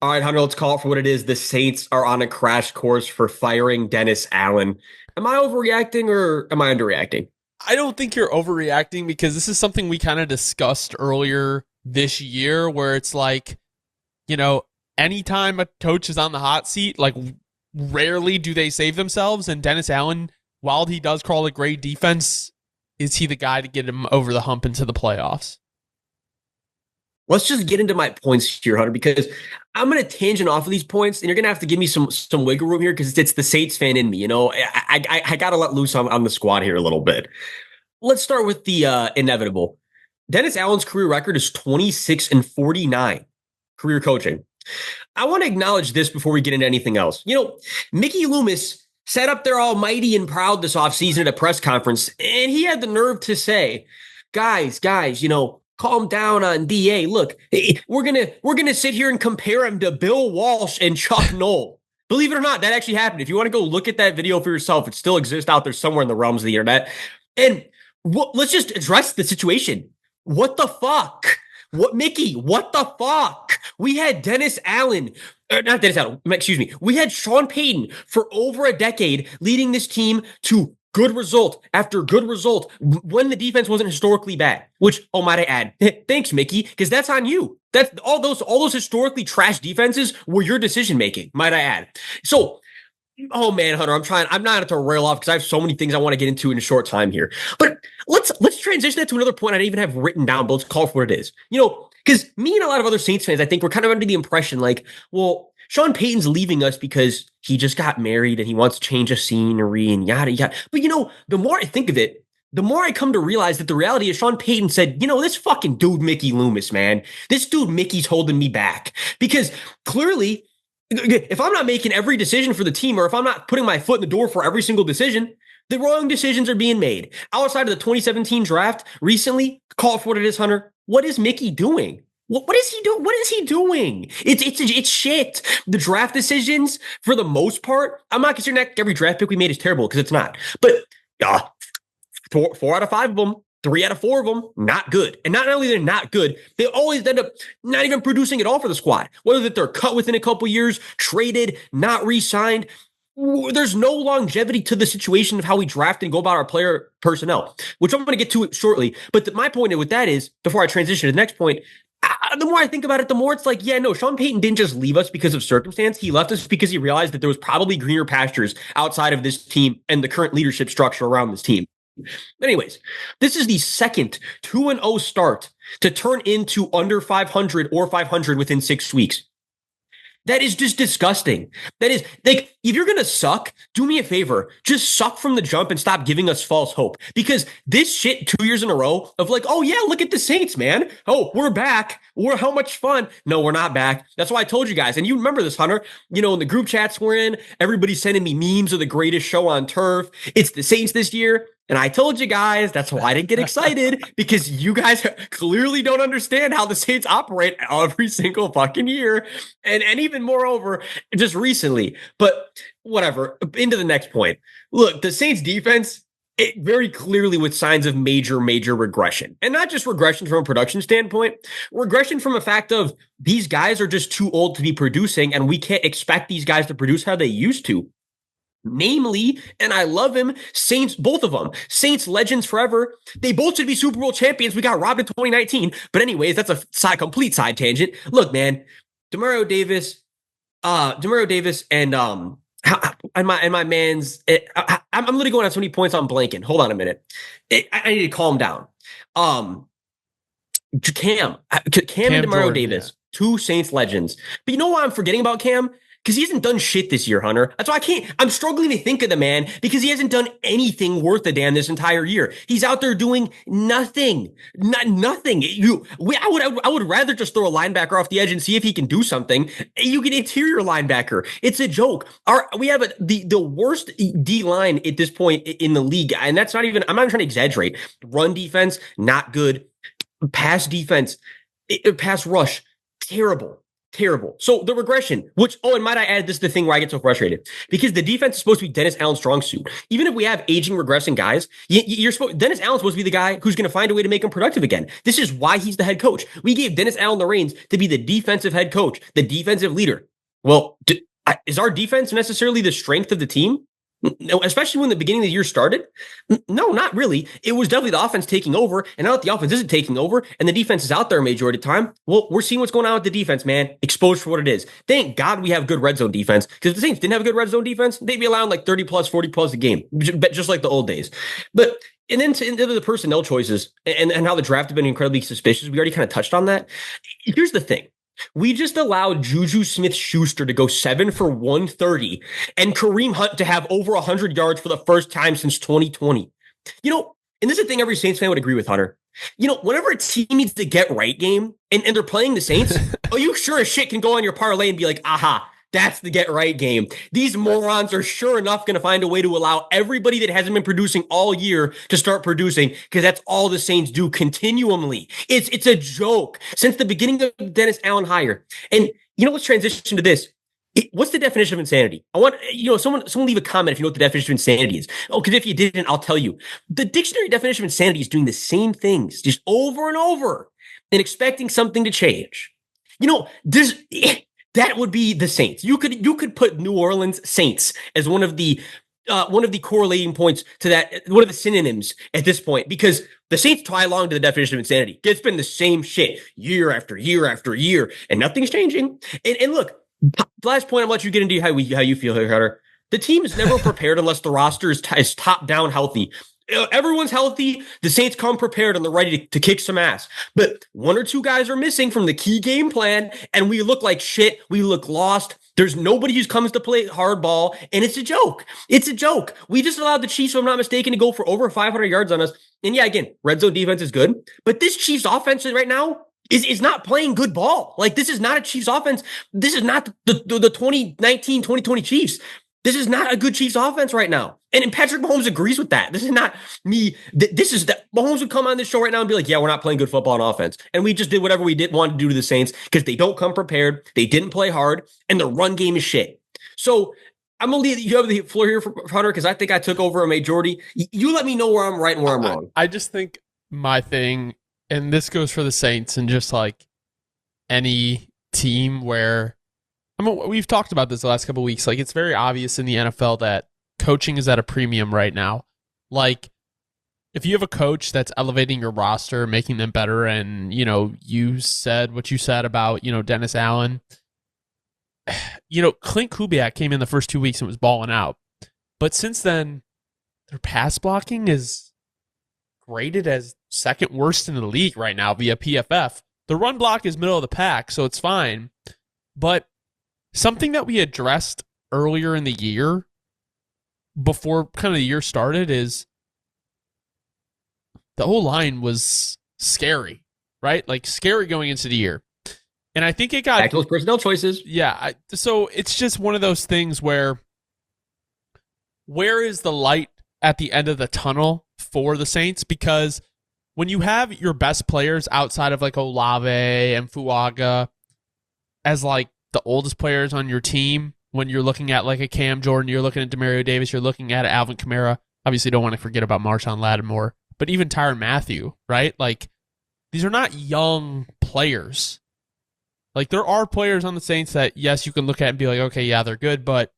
All right, Hunter, let's call it for what it is. The Saints are on a crash course for firing Dennis Allen. Am I overreacting or am I underreacting? I don't think you're overreacting because this is something we kind of discussed earlier this year where it's like, you know, anytime a coach is on the hot seat, like rarely do they save themselves. And Dennis Allen, while he does call a great defense, is he the guy to get him over the hump into the playoffs? Let's just get into my points here, Hunter, because I'm going to tangent off of these points, and you're going to have to give me some wiggle room here because it's the Saints fan in me. I got to let loose on the squad here a little bit. Let's start with the inevitable. Dennis Allen's career record is 26-49 career coaching. I want to acknowledge this before we get into anything else. Mickey Loomis sat up there all mighty and proud this offseason at a press conference, and he had the nerve to say, guys, calm down on DA. Look, we're gonna sit here and compare him to Bill Walsh and Chuck Noll. Believe it or not, that actually happened. If you want to go look at that video for yourself, it still exists out there somewhere in the realms of the internet. And let's just address the situation. What the fuck? Mickey? What the fuck? We had Dennis Allen. Not Dennis Allen, excuse me. We had Sean Payton for over a decade leading this team to good result after good result when the defense wasn't historically bad, which, oh, might I add, thanks, Mickey, because that's on you. That's all those historically trash defenses were your decision making, might I add. So, oh man, Hunter, I'm not to rail off because I have so many things I want to get into in a short time here. But let's transition that to another point I didn't even have written down, but let's call it for what it is. Because me and a lot of other Saints fans, I think, we're kind of under the impression like, well, Sean Payton's leaving us because he just got married and he wants to change the scenery and yada yada. But the more I think of it, the more I come to realize that the reality is Sean Payton said, this fucking dude Mickey Loomis, man, this dude Mickey's holding me back. Because clearly, if I'm not making every decision for the team, or if I'm not putting my foot in the door for every single decision, the wrong decisions are being made. Outside of the 2017 draft recently, call it for what it is, Hunter. What is Mickey doing? What is he doing? What is he doing? It's shit. The draft decisions, for the most part, I'm not considering that every draft pick we made is terrible because it's not. But four out of five of them, 3 out of 4 of them, not good. And not only they're not good, they always end up not even producing at all for the squad. Whether that they're cut within a couple years, traded, not re-signed. There's no longevity to the situation of how we draft and go about our player personnel, which I'm going to get to it shortly. But my point with that is, before I transition to the next point, the more I think about it, the more it's like, yeah, no, Sean Payton didn't just leave us because of circumstance. He left us because he realized that there was probably greener pastures outside of this team and the current leadership structure around this team. Anyways, this is the second 2-0 start to turn into under 500 or 500 within 6 weeks. That is just disgusting. That is like, if you're going to suck, do me a favor. Just suck from the jump and stop giving us false hope. Because this shit 2 years in a row of like, oh yeah, look at the Saints, man. Oh, we're back. How much fun. No, we're not back. That's why I told you guys. And you remember this, Hunter, in the group chats we're in, everybody's sending me memes of the greatest show on turf. It's the Saints this year. And I told you guys, that's why I didn't get excited, because you guys clearly don't understand how the Saints operate every single fucking year. And even moreover, just recently. But whatever, into the next point. Look, the Saints defense, it very clearly with signs of major regression. And not just regression from a production standpoint, regression from a fact of these guys are just too old to be producing, and we can't expect these guys to produce how they used to. Namely, and I love him, Saints, both of them, Saints legends forever. They both should be Super Bowl champions. We got robbed in 2019. But anyways, that's a complete side tangent. Look, man, Demario Davis and my man's, I'm literally going on so many points on blanking. Hold on a minute. I need to calm down. Cam and Demario Jordan, Davis, yeah. two Saints legends. But you know why I'm forgetting about Cam? Because he hasn't done shit this year, Hunter. That's why I'm struggling to think of the man, because he hasn't done anything worth a damn this entire year. He's out there doing nothing. Nothing. I would rather just throw a linebacker off the edge and see if he can do something. You get interior linebacker. It's a joke. We have the worst D line at this point in the league. And that's not even, I'm not trying to exaggerate. Run defense, not good. Pass defense, pass rush, terrible. terrible. So the regression, which, and might I add, this is the thing where I get so frustrated because the defense is supposed to be Dennis Allen's strong suit. Even if we have aging, regressing guys, Dennis Allen's supposed to be the guy who's going to find a way to make him productive again. This is why he's the head coach. We gave Dennis Allen the reins to be the defensive head coach, the defensive leader. Well, is our defense necessarily the strength of the team? No, especially when the beginning of the year started. No, not really. It was definitely the offense taking over, and now that the offense isn't taking over and the defense is out there a majority of the time, well, we're seeing what's going on with the defense, man. Exposed for what it is. Thank God we have good red zone defense, because if the Saints didn't have a good red zone defense, they'd be allowing like 30 plus, 40 plus a game, just like the old days. But and then into the personnel choices and how the draft have been incredibly suspicious. We already kind of touched on that. Here's the thing. We just allowed Juju Smith-Schuster to go 7 for 130 and Kareem Hunt to have over 100 yards for the first time since 2020. And this is a thing every Saints fan would agree with, Hunter. Whenever a team needs to get right game and they're playing the Saints, you sure as shit can go on your parlay and be like, aha, that's the get right game. These morons are sure enough going to find a way to allow everybody that hasn't been producing all year to start producing, because that's all the Saints do continually. It's a joke since the beginning of Dennis Allen hire. And let's transition to this. What's the definition of insanity? I want someone leave a comment if you know what the definition of insanity is. Because if you didn't, I'll tell you. The dictionary definition of insanity is doing the same things just over and over and expecting something to change. That would be the Saints. You could put New Orleans Saints as one of the correlating points to that, one of the synonyms at this point, because the Saints tie along to the definition of insanity. It's been the same shit year after year after year, and nothing's changing. And look, last point, I'll let you get into how you feel here, Hunter. The team is never prepared unless the roster is top down healthy. Everyone's healthy. The Saints come prepared and they're ready to kick some ass. But one or two guys are missing from the key game plan, and we look like shit. We look lost. There's nobody who comes to play hardball, and it's a joke. It's a joke. We just allowed the Chiefs, if I'm not mistaken, to go for over 500 yards on us. And yeah, again, red zone defense is good, but this Chiefs offense right now is not playing good ball. Like, this is not a Chiefs offense. This is not the 2019, 2020 Chiefs. This is not a good Chiefs offense right now. And Patrick Mahomes agrees with that. This is not me. This is that Mahomes would come on this show right now and be like, yeah, we're not playing good football on offense. And we just did whatever we did want to do to the Saints because they don't come prepared. They didn't play hard, and the run game is shit. So I'm going to leave you have the floor here for Hunter, because I think I took over a majority. You let me know where I'm right and where I'm wrong. I just think my thing, and this goes for the Saints and just like any team where, we've talked about this the last couple of weeks. Like, it's very obvious in the NFL that coaching is at a premium right now. Like, if you have a coach that's elevating your roster, making them better, and, you said what you said about, Dennis Allen, Clint Kubiak came in the first 2 weeks and was balling out. But since then, their pass blocking is graded as second worst in the league right now via PFF. The run block is middle of the pack, so it's fine. But something that we addressed earlier in the year, before kind of the year started, is the whole line was scary, right? Like, scary going into the year. And I think it got back to those personnel choices. Yeah. So it's just one of those things where is the light at the end of the tunnel for the Saints? Because when you have your best players outside of like Olave and Fuaga as like the oldest players on your team, when you're looking at like a Cam Jordan, you're looking at Demario Davis, you're looking at Alvin Kamara, obviously don't want to forget about Marshawn Lattimore, but even Tyrann Mathieu, right? Like, these are not young players. Like, there are players on the Saints that, yes, you can look at and be like, okay, yeah, they're good, but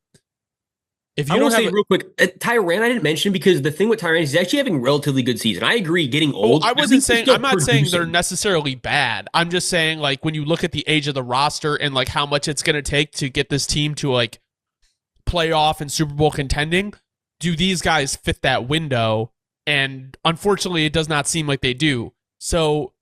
if you I don't will have say real quick, Tyrann I didn't mention, because the thing with Tyrann is he's actually having a relatively good season. I agree, getting old. I'm not saying they're necessarily bad. I'm just saying, like, when you look at the age of the roster and like how much it's going to take to get this team to like playoff and Super Bowl contending, do these guys fit that window? And unfortunately, it does not seem like they do. So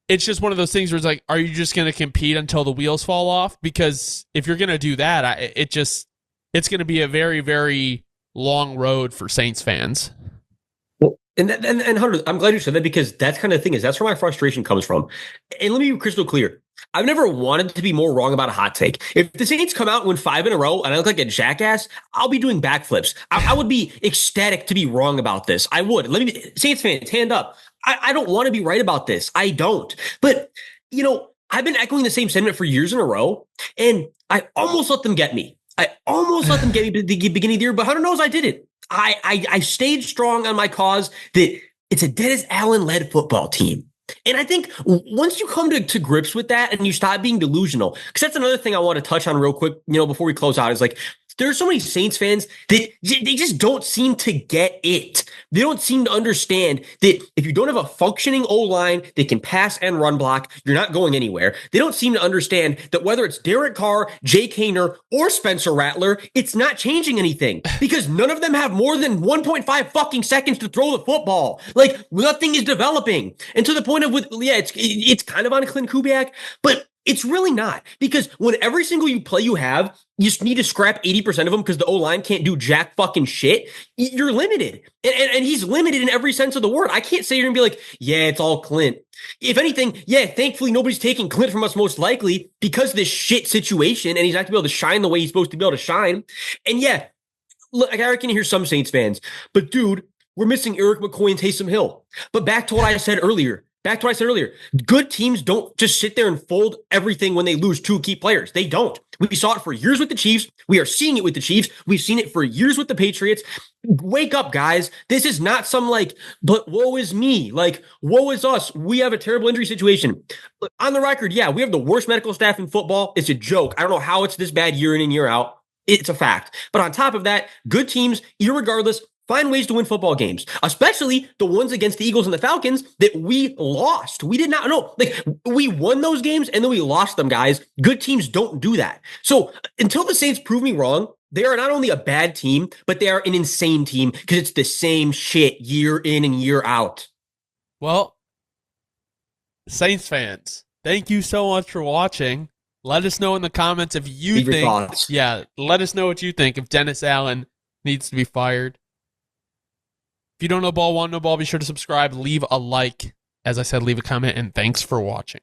it's just one of those things where it's like, are you just going to compete until the wheels fall off? Because if you're going to do that, it's going to be a very, very long road for Saints fans. Well, and Hunter, I'm glad you said that, because that's kind of the thing, is that's where my frustration comes from. And let me be crystal clear. I've never wanted to be more wrong about a hot take. If the Saints come out and win 5 in a row and I look like a jackass, I'll be doing backflips. I would be ecstatic to be wrong about this. I would. Let me, Saints fans, hand up. I don't want to be right about this. I don't. But, I've been echoing the same sentiment for years in a row, and I almost let them get me. I almost let them get me at the beginning of the year, but Hunter knows I did it. I stayed strong on my cause that it's a Dennis Allen-led football team. And I think once you come to grips with that and you stop being delusional, because that's another thing I want to touch on real quick, before we close out, is like, there's so many Saints fans that they just don't seem to get it. They don't seem to understand that if you don't have a functioning O-line that can pass and run block, you're not going anywhere. They don't seem to understand that whether it's Derek Carr, Jake Hayner, or Spencer Rattler, it's not changing anything because none of them have more than 1.5 fucking seconds to throw the football. Like, nothing is developing. And to the point of, it's kind of on Clint Kubiak, but it's really not, because when every single play you have, you just need to scrap 80% of them because the O-line can't do jack fucking shit. You're limited. And he's limited in every sense of the word. I can't say you're going to be like, yeah, it's all Clint. If anything, yeah, thankfully nobody's taking Clint from us most likely because of this shit situation, and he's not to be able to shine the way he's supposed to be able to shine. And yeah, look, I can hear some Saints fans, but dude, we're missing Eric McCoy and Taysom Hill. But back to what I said earlier. Good teams don't just sit there and fold everything when they lose two key players. They don't. We saw it for years with the Chiefs. We are seeing it with the Chiefs. We've seen it for years with the Patriots. Wake up, guys. This is not some but woe is me. Woe is us. We have a terrible injury situation. On the record, yeah, we have the worst medical staff in football. It's a joke. I don't know how it's this bad year in and year out. It's a fact. But on top of that, good teams, irregardless, find ways to win football games, especially the ones against the Eagles and the Falcons that we lost. We did not know. We won those games and then we lost them, guys. Good teams don't do that. So until the Saints prove me wrong, they are not only a bad team, but they are an insane team because it's the same shit year in and year out. Well, Saints fans, thank you so much for watching. Let us know in the comments if you Leave your think, thoughts. let us know what you think if Dennis Allen needs to be fired. If you don't know ball, want to know ball, be sure to subscribe, leave a like. As I said, leave a comment, and thanks for watching.